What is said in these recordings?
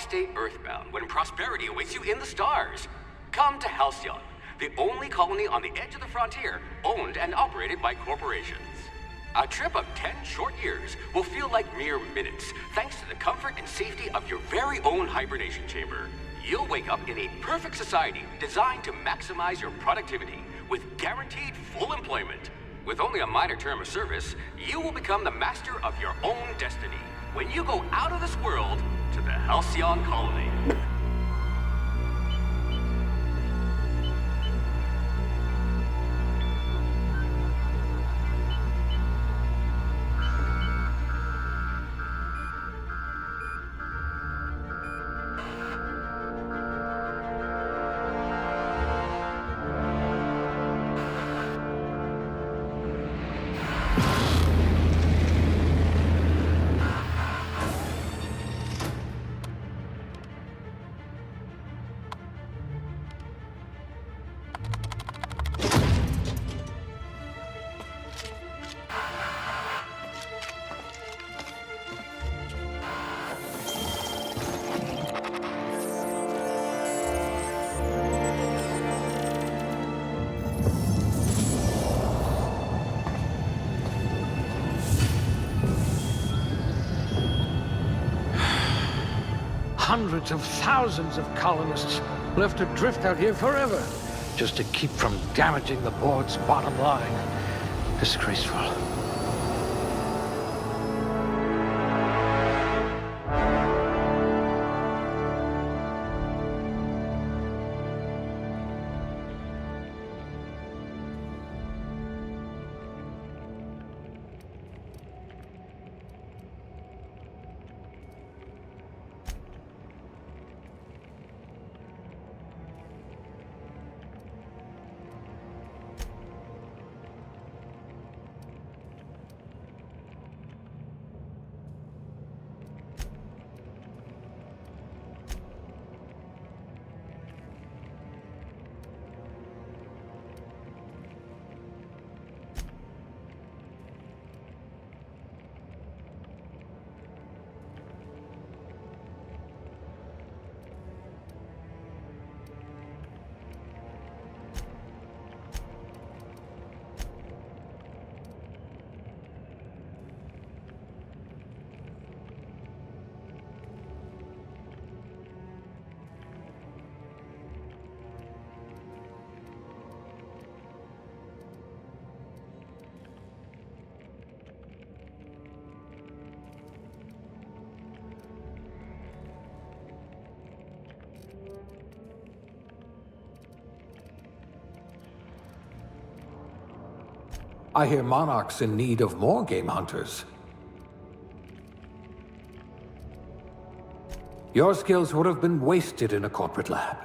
stay earthbound when prosperity awaits you in the stars? Come to Halcyon, the only colony on the edge of the frontier, owned and operated by corporations. A trip of 10 short years will feel like mere minutes, thanks to the comfort and safety of your very own hibernation chamber. You'll wake up in a perfect society designed to maximize your productivity, with guaranteed full employment. With only a minor term of service, you will become the master of your own destiny when you go out of this world to the Halcyon colony. Hundreds of thousands of colonists left adrift out here forever, just to keep from damaging the board's bottom line. Disgraceful. I hear Monarch's in need of more game hunters. Your skills would have been wasted in a corporate lab.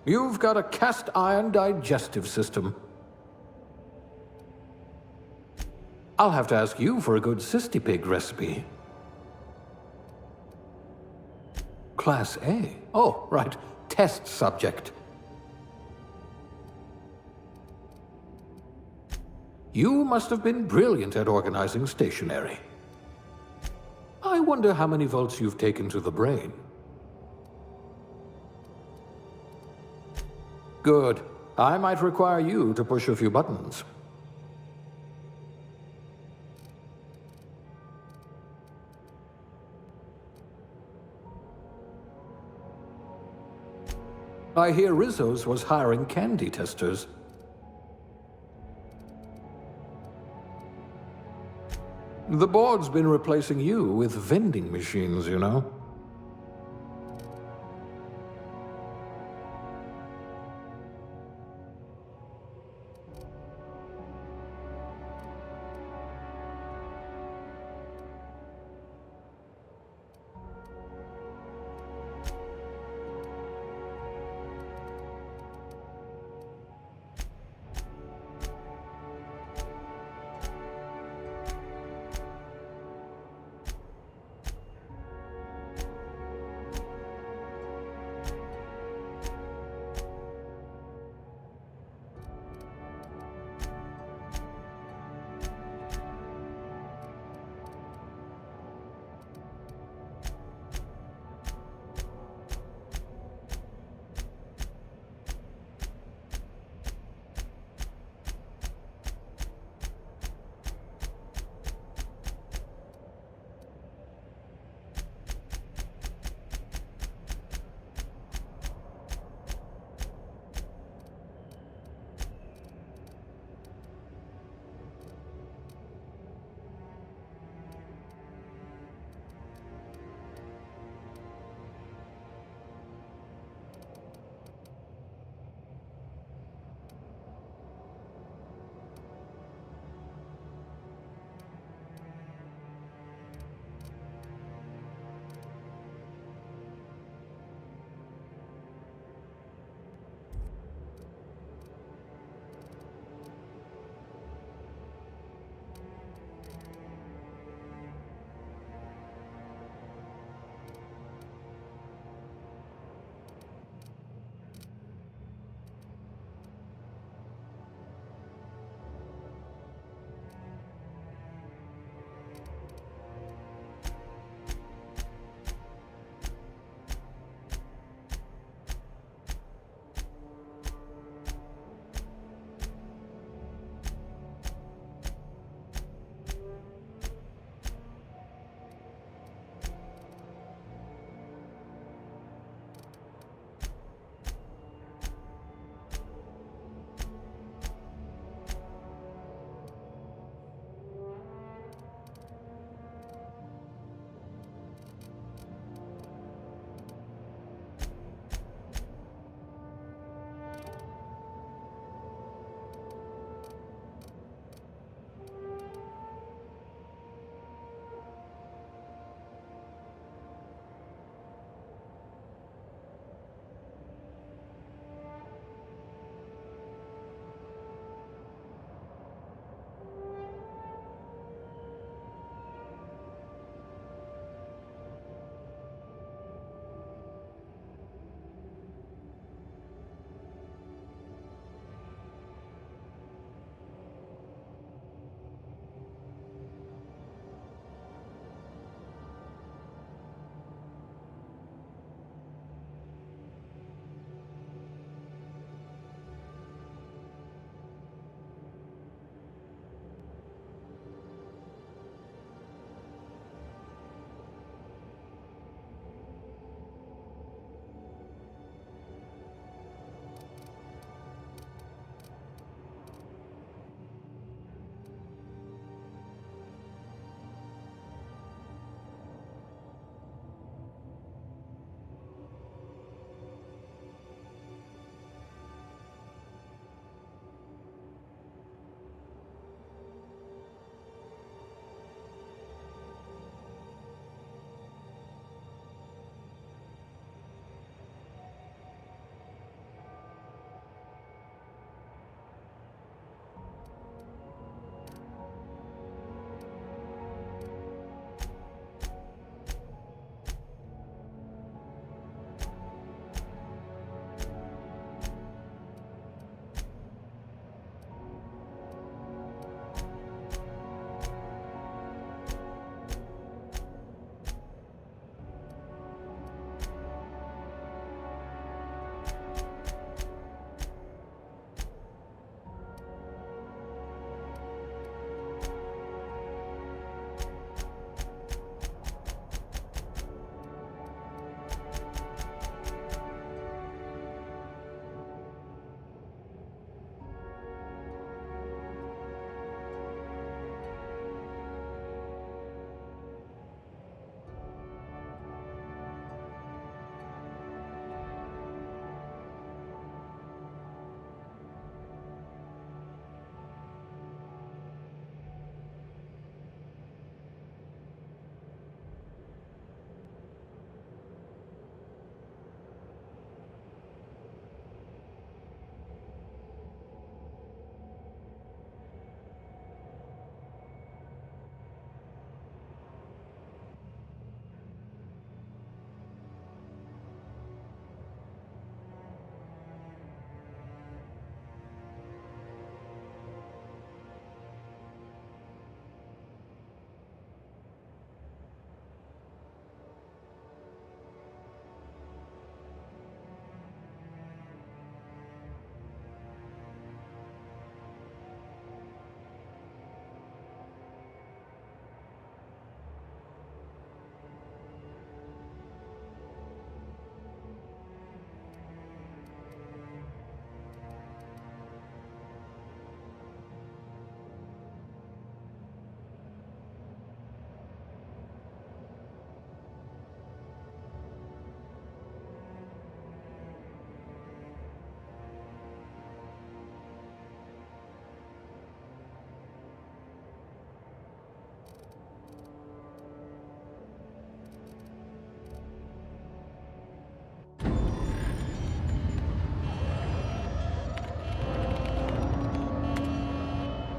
You've got a cast iron digestive system. I'll have to ask you for a good cystipig recipe. Class A? Oh, right. Test subject. You must have been brilliant at organizing stationery. I wonder how many volts you've taken to the brain. Good. I might require you to push a few buttons. I hear Rizzo's was hiring candy testers. The board's been replacing you with vending machines, you know.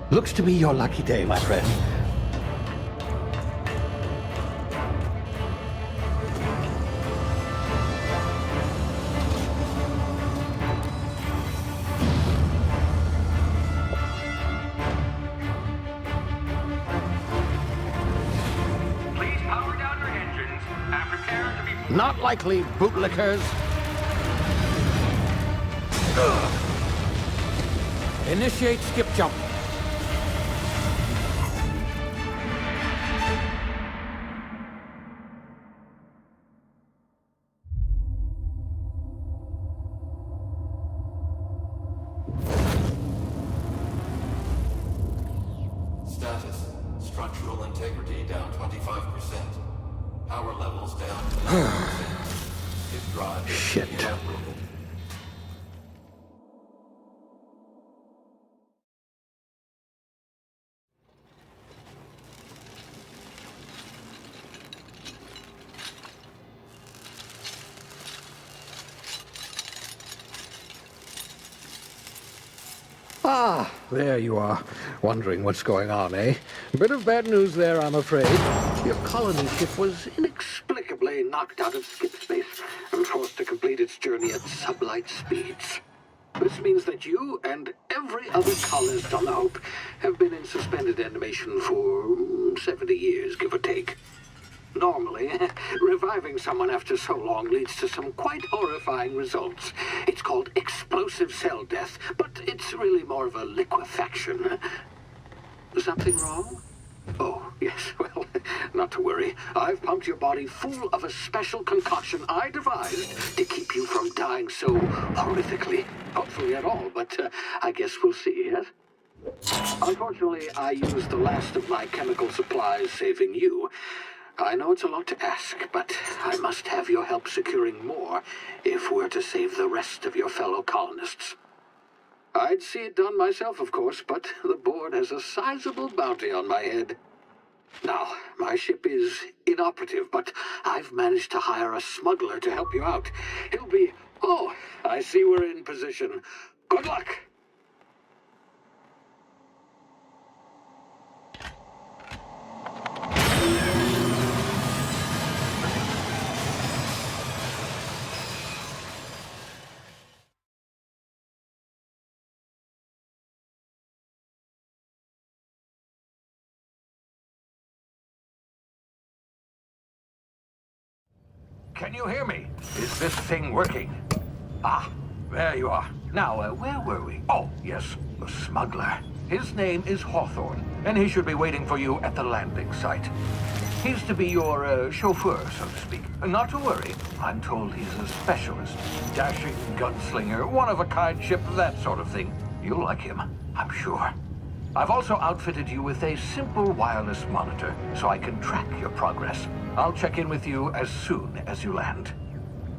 Looks to be your lucky day, my friend. Please power down your engines and prepare to be... Not likely, bootlickers. Initiate skip jump. Status. Structural integrity down 25%. Power levels down 10%. If drive Shit. inoperable. Ah, there you are. Wondering what's going on, eh? Bit of bad news there, I'm afraid. Your colony ship was inexplicably knocked out of skip space and forced to complete its journey at sublight speeds. This means that you and every other colonist on the Hope have been in suspended animation for 70 years, give or take. Normally, reviving someone after so long leads to some quite horrifying results. It's called explosive cell death, but it's really more of a liquefaction. Something wrong? Oh, yes, well, not to worry. I've pumped your body full of a special concoction I devised to keep you from dying so horrifically. Hopefully at all, but I guess we'll see, yes? Unfortunately, I used the last of my chemical supplies saving you. I know it's a lot to ask, but I must have your help securing more if we're to save the rest of your fellow colonists. I'd see it done myself, of course, but the board has a sizable bounty on my head. Now, my ship is inoperative, but I've managed to hire a smuggler to help you out. He'll be... Oh, I see we're in position. Good luck! Can you hear me? Is this thing working? Ah, there you are. Now, where were we? Oh, yes, the smuggler. His name is Hawthorne, and he should be waiting for you at the landing site. He's to be your chauffeur, so to speak. Not to worry, I'm told he's a specialist. Dashing gunslinger, one-of-a-kind ship, that sort of thing. You'll like him, I'm sure. I've also outfitted you with a simple wireless monitor, so I can track your progress. I'll check in with you as soon as you land.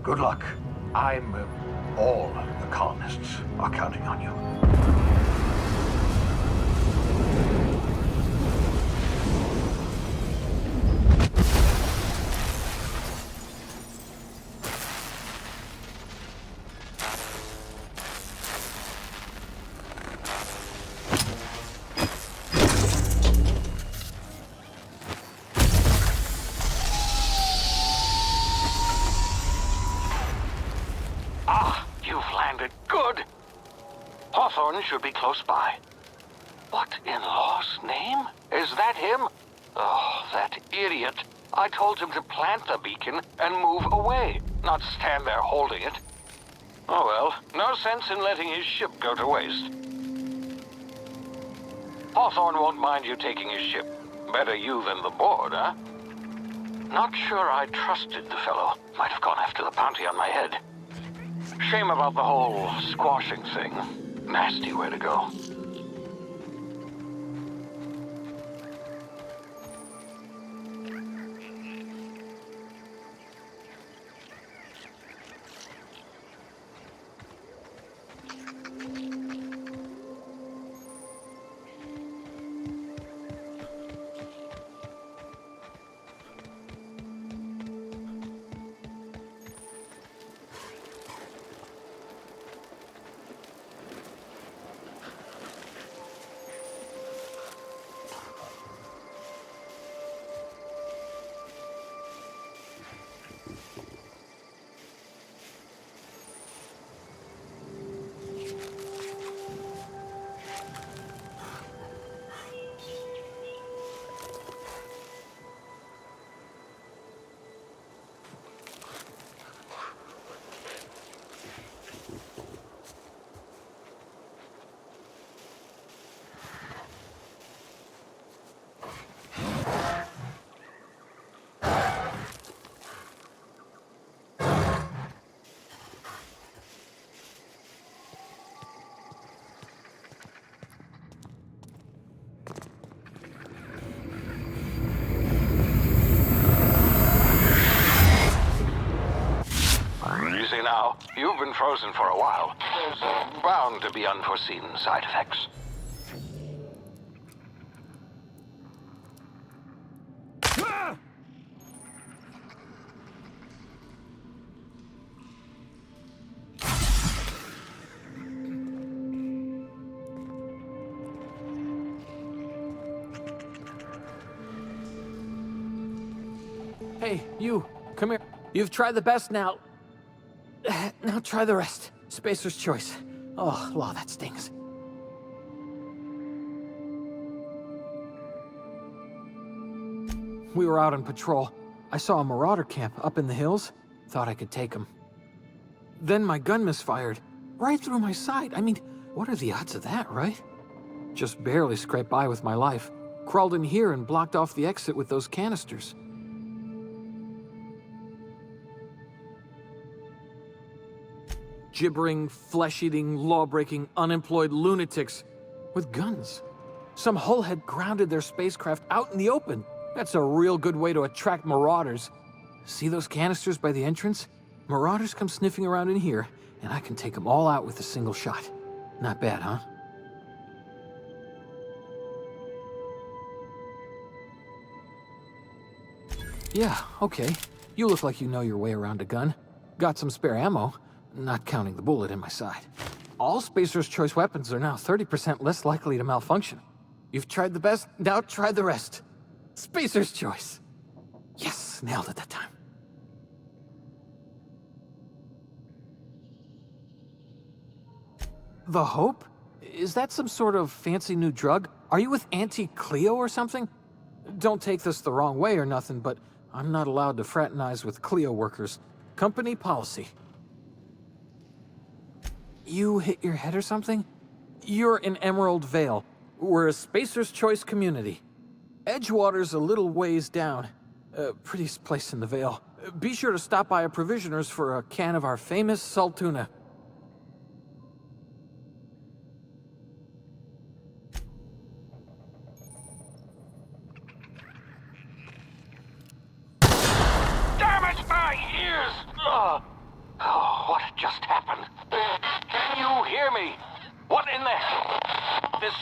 Good luck. All the colonists are counting on you. Hawthorne should be close by. What in law's name? Is that him? Oh, that idiot. I told him to plant the beacon and move away, not stand there holding it. Oh well, no sense in letting his ship go to waste. Hawthorne won't mind you taking his ship. Better you than the board, huh? Not sure I trusted the fellow. Might have gone after the bounty on my head. Shame about the whole squashing thing. Nasty way to go. now. You've been frozen for a while. There's bound to be unforeseen side effects. Hey, you, come here. You've tried the best now. Now try the rest. Spacer's choice. Oh, law, that stings. We were out on patrol. I saw a marauder camp up in the hills. Thought I could take him. Then my gun misfired. Right through my side. I mean, what are the odds of that, right? Just barely scraped by with my life. Crawled in here and blocked off the exit with those canisters. Gibbering, flesh-eating, law-breaking, unemployed lunatics with guns. Some hull had grounded their spacecraft out in the open. That's a real good way to attract marauders. See those canisters by the entrance? Marauders come sniffing around in here, and I can take them all out with a single shot. Not bad, huh? Yeah, okay. You look like you know your way around a gun. Got some spare ammo. Not counting the bullet in my side. All Spacer's Choice weapons are now 30% less likely to malfunction. You've tried the best, now try the rest. Spacer's Choice. Yes, nailed it that time. The Hope? Is that some sort of fancy new drug? Are you with Auntie Cleo or something? Don't take this the wrong way or nothing, but I'm not allowed to fraternize with Cleo workers. Company policy. You hit your head or something? You're in Emerald Vale. We're a Spacer's Choice community. Edgewater's a little ways down. Prettiest place in the Vale. Be sure to stop by a provisioner's for a can of our famous salt tuna. Damn it, my ears! Oh, what just happened? Can you hear me? What in the hell? This...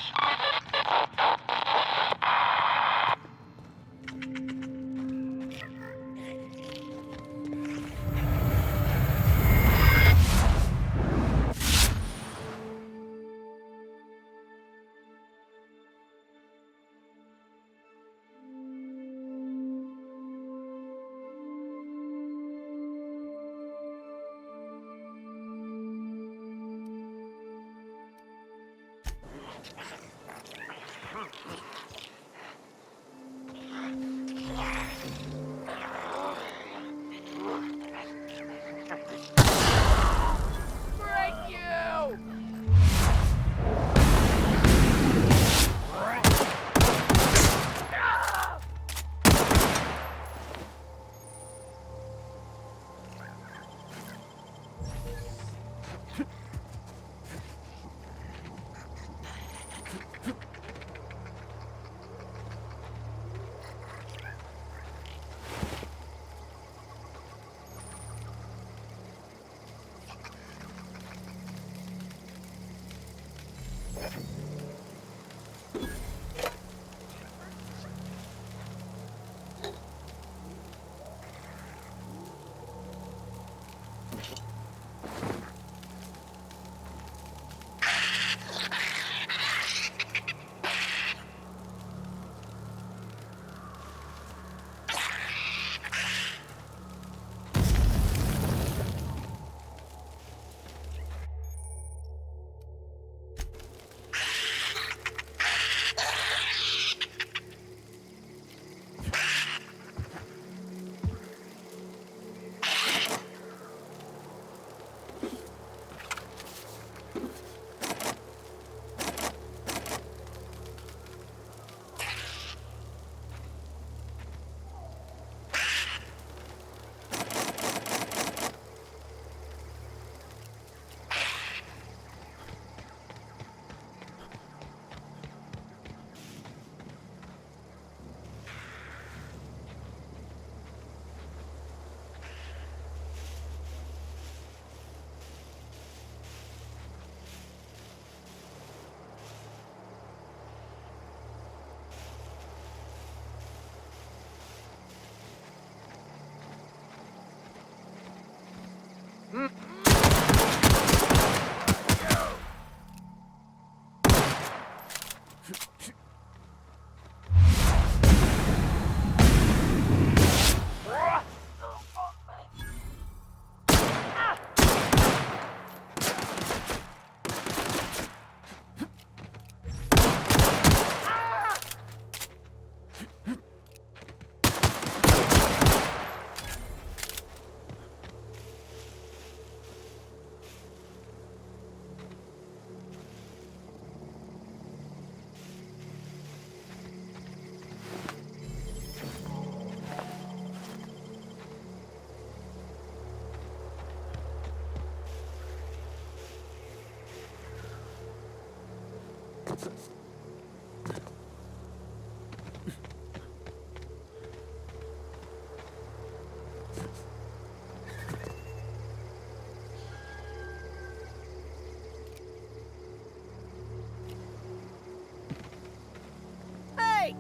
Hey!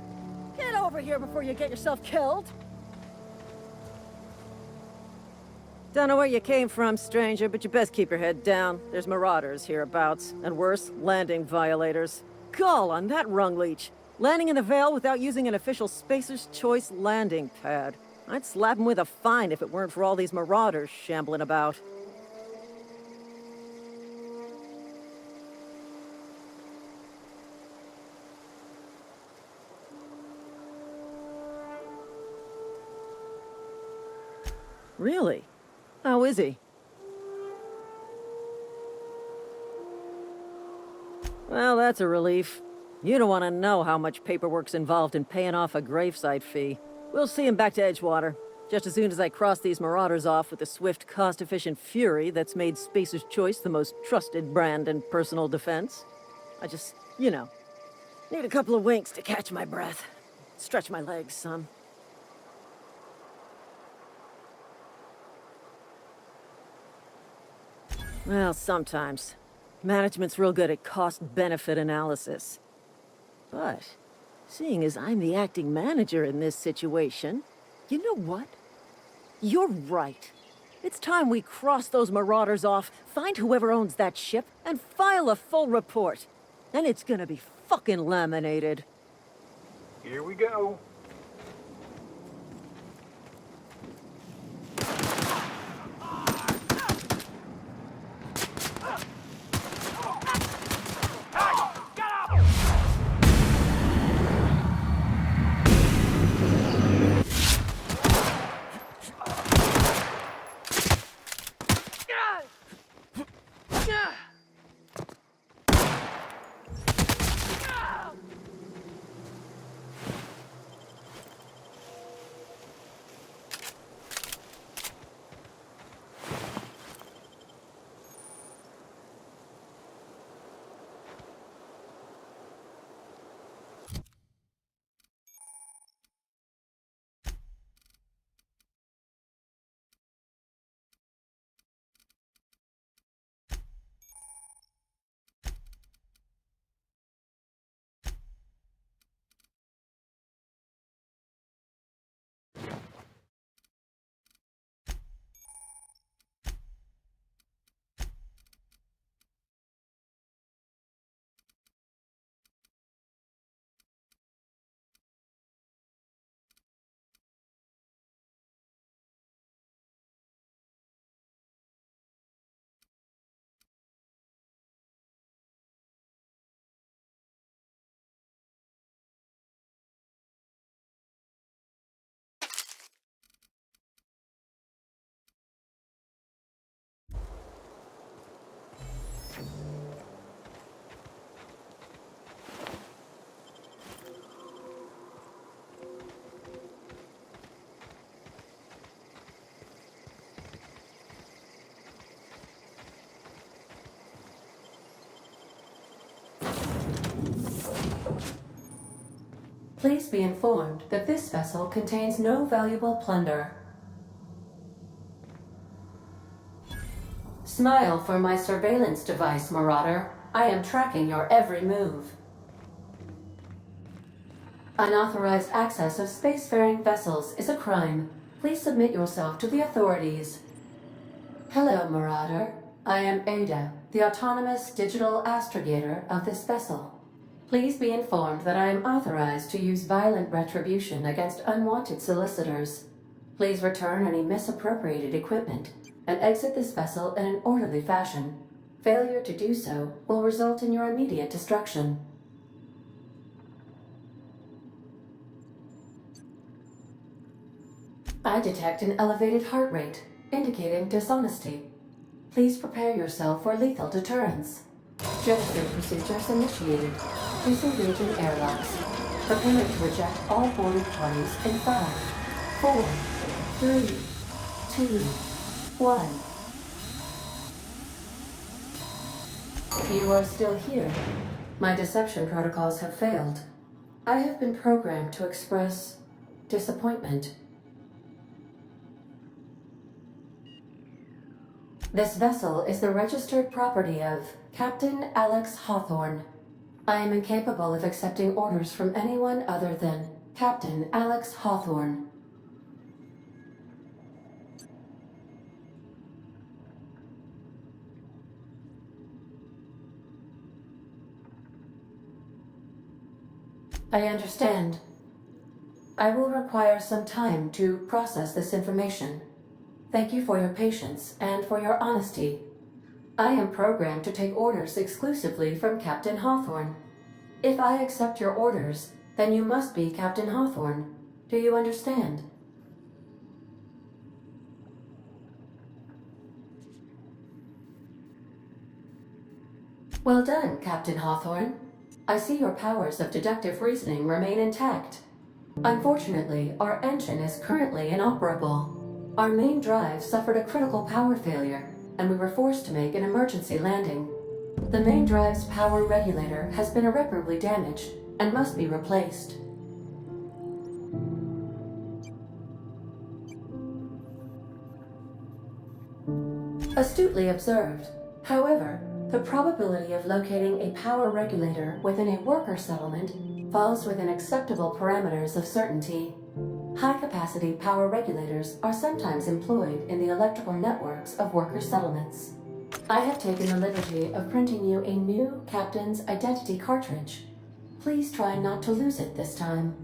Get over here before you get yourself killed! Don't know where you came from, stranger, but you best keep your head down. There's marauders hereabouts, and worse, landing violators. Gall on that rung leech! Landing in the Vale without using an official Spacer's Choice landing pad. I'd slap him with a fine if it weren't for all these marauders shambling about. Really? How is he? Well, that's a relief. You don't want to know how much paperwork's involved in paying off a gravesite fee. We'll see him back to Edgewater, just as soon as I cross these marauders off with the swift, cost-efficient fury that's made Spacer's Choice the most trusted brand in personal defense. I just, need a couple of winks to catch my breath. Stretch my legs, son. Well, sometimes. Management's real good at cost-benefit analysis. But, seeing as I'm the acting manager in this situation, you know what? You're right. It's time we cross those marauders off, find whoever owns that ship, and file a full report. And it's gonna be fucking laminated. Here we go. Please be informed that this vessel contains no valuable plunder. Smile for my surveillance device, Marauder. I am tracking your every move. Unauthorized access of spacefaring vessels is a crime. Please submit yourself to the authorities. Hello, Marauder. I am Ada, the autonomous digital astrogator of this vessel. Please be informed that I am authorized to use violent retribution against unwanted solicitors. Please return any misappropriated equipment and exit this vessel in an orderly fashion. Failure to do so will result in your immediate destruction. I detect an elevated heart rate, indicating dishonesty. Please prepare yourself for lethal deterrence. Gesture procedures initiated. Disengaging airlocks. Preparing to eject all boarded parties in 5, 4, 3, 2, 1. You are still here. My deception protocols have failed. I have been programmed to express disappointment. This vessel is the registered property of Captain Alex Hawthorne. I am incapable of accepting orders from anyone other than Captain Alex Hawthorne. I understand. I will require some time to process this information. Thank you for your patience and for your honesty. I am programmed to take orders exclusively from Captain Hawthorne. If I accept your orders, then you must be Captain Hawthorne. Do you understand? Well done, Captain Hawthorne. I see your powers of deductive reasoning remain intact. Unfortunately, our engine is currently inoperable. Our main drive suffered a critical power failure, and we were forced to make an emergency landing. The main drive's power regulator has been irreparably damaged and must be replaced. Astutely observed. However, the probability of locating a power regulator within a worker settlement falls within acceptable parameters of certainty. High-capacity power regulators are sometimes employed in the electrical networks of worker settlements. I have taken the liberty of printing you a new Captain's Identity cartridge. Please try not to lose it this time.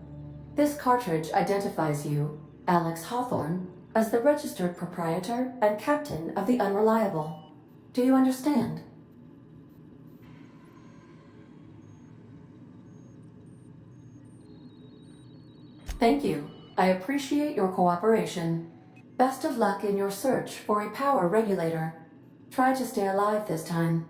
This cartridge identifies you, Alex Hawthorne, as the registered proprietor and captain of the Unreliable. Do you understand? Thank you. I appreciate your cooperation. Best of luck in your search for a power regulator. Try to stay alive this time.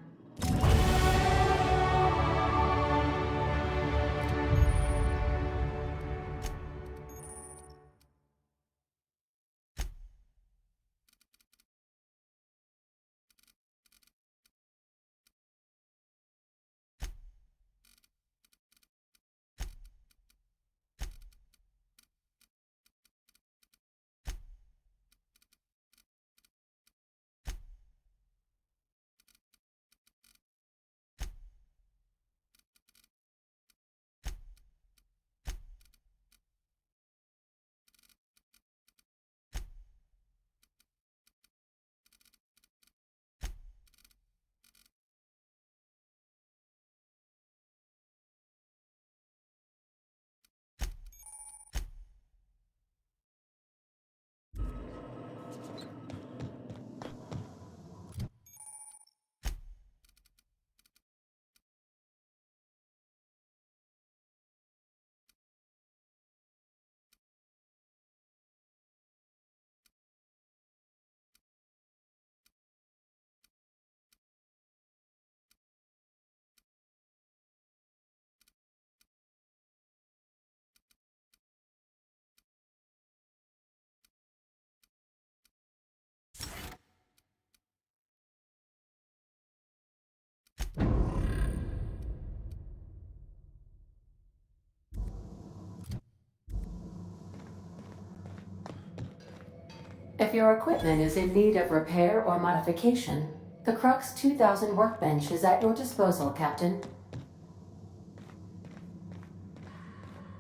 If your equipment is in need of repair or modification, the Crux 2000 workbench is at your disposal, Captain.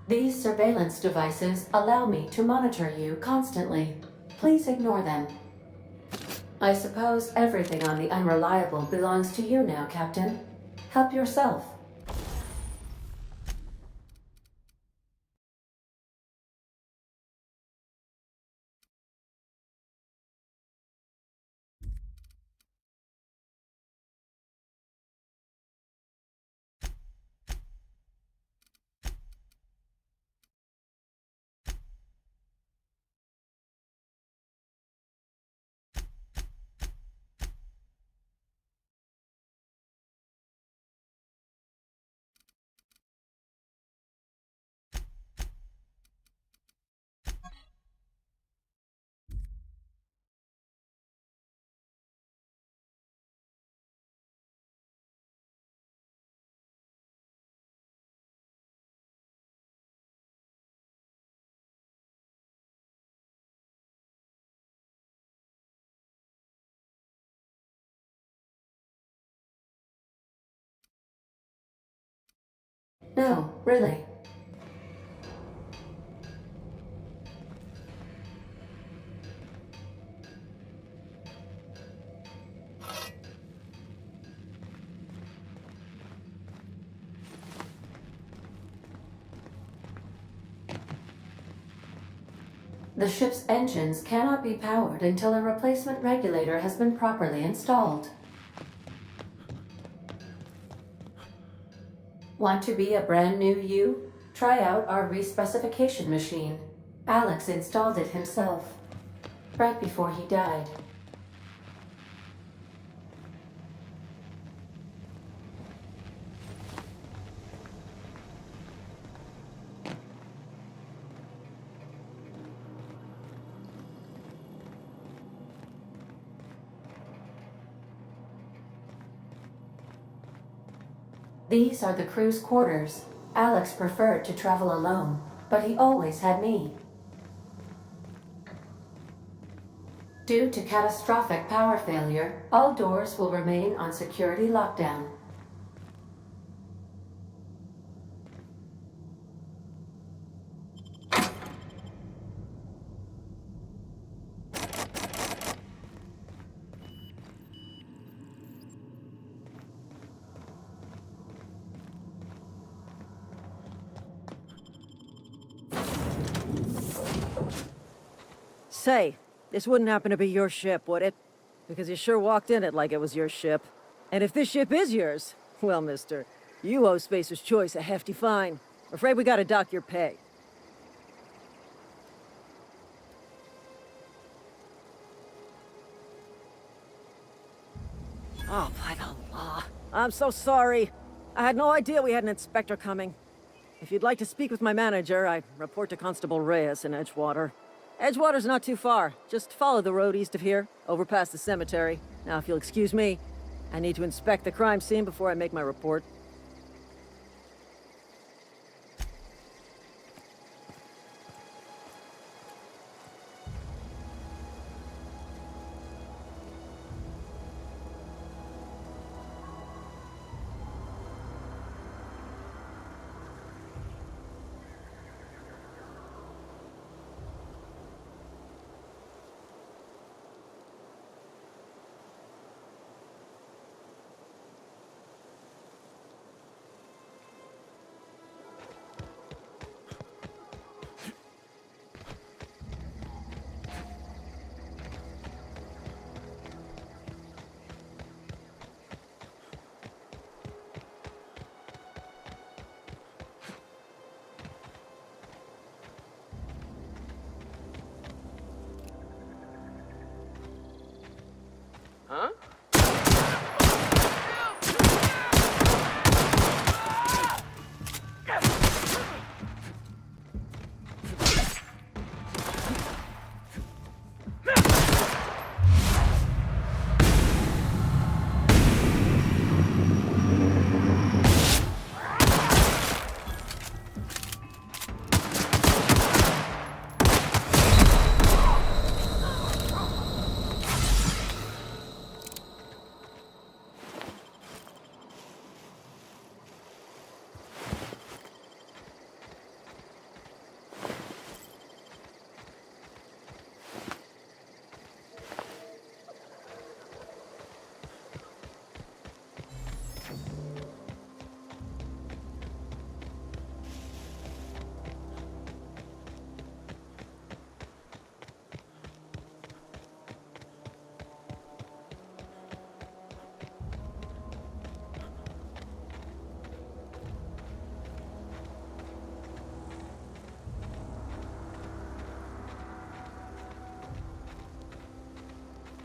These surveillance devices allow me to monitor you constantly. Please ignore them. I suppose everything on the Unreliable belongs to you now, Captain. Help yourself. No, really. The ship's engines cannot be powered until a replacement regulator has been properly installed. Want to be a brand new you? Try out our respecification machine. Alex installed it himself, right before he died. These are the crew's quarters. Alex preferred to travel alone, but he always had me. Due to catastrophic power failure, all doors will remain on security lockdown. Say, this wouldn't happen to be your ship, would it? Because you sure walked in it like it was your ship. And if this ship is yours, well, mister, you owe Spacer's Choice a hefty fine. Afraid we gotta dock your pay. Oh, by the law. I'm so sorry. I had no idea we had an inspector coming. If you'd like to speak with my manager, I'd report to Constable Reyes in Edgewater. Edgewater's not too far. Just follow the road east of here, over past the cemetery. Now, if you'll excuse me, I need to inspect the crime scene before I make my report.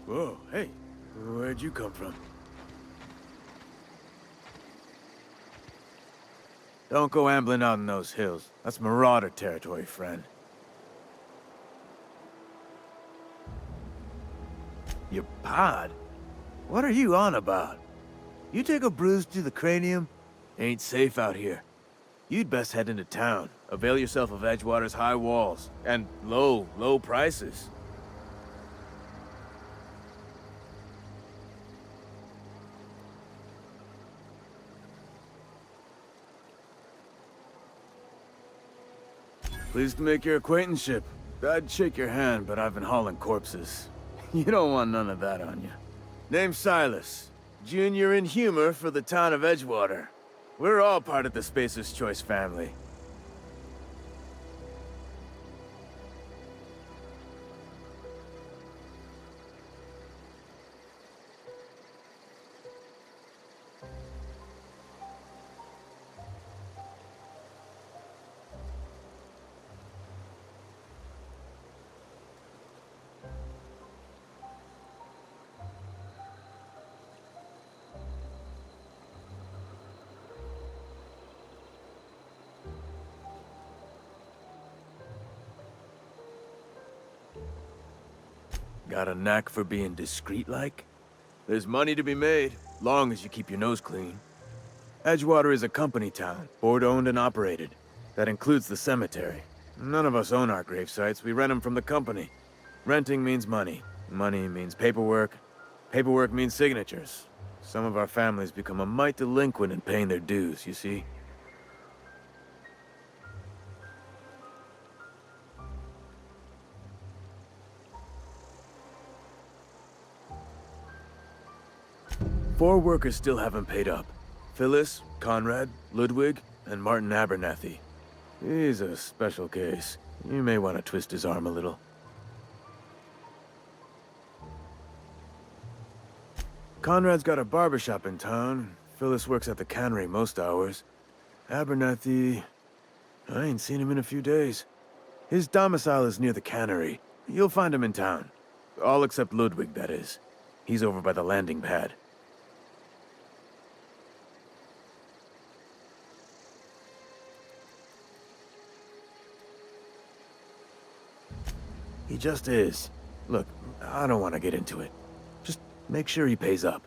Whoa, hey, where'd you come from? Don't go ambling out in those hills. That's marauder territory, friend. Your pod? What are you on about? You take a bruise to the cranium? Ain't safe out here. You'd best head into town. Avail yourself of Edgewater's high walls. And low prices. Pleased to make your acquaintanceship. I'd shake your hand, but I've been hauling corpses. You don't want none of that on you. Name's Silas. Junior in humor for the town of Edgewater. We're all part of the Spacer's Choice family. Got a knack for being discreet-like? There's money to be made, long as you keep your nose clean. Edgewater is a company town, board-owned and operated. That includes the cemetery. None of us own our grave sites, we rent them from the company. Renting means money. Money means paperwork. Paperwork means signatures. Some of our families become a mite delinquent in paying their dues, you see? Four workers still haven't paid up. Phyllis, Conrad, Ludwig, and Martin Abernathy. He's a special case. You may want to twist his arm a little. Conrad's got a barbershop in town. Phyllis works at the cannery most hours. Abernathy... I ain't seen him in a few days. His domicile is near the cannery. You'll find him in town. All except Ludwig, that is. He's over by the landing pad. He just is. Look, I don't want to get into it. Just make sure he pays up.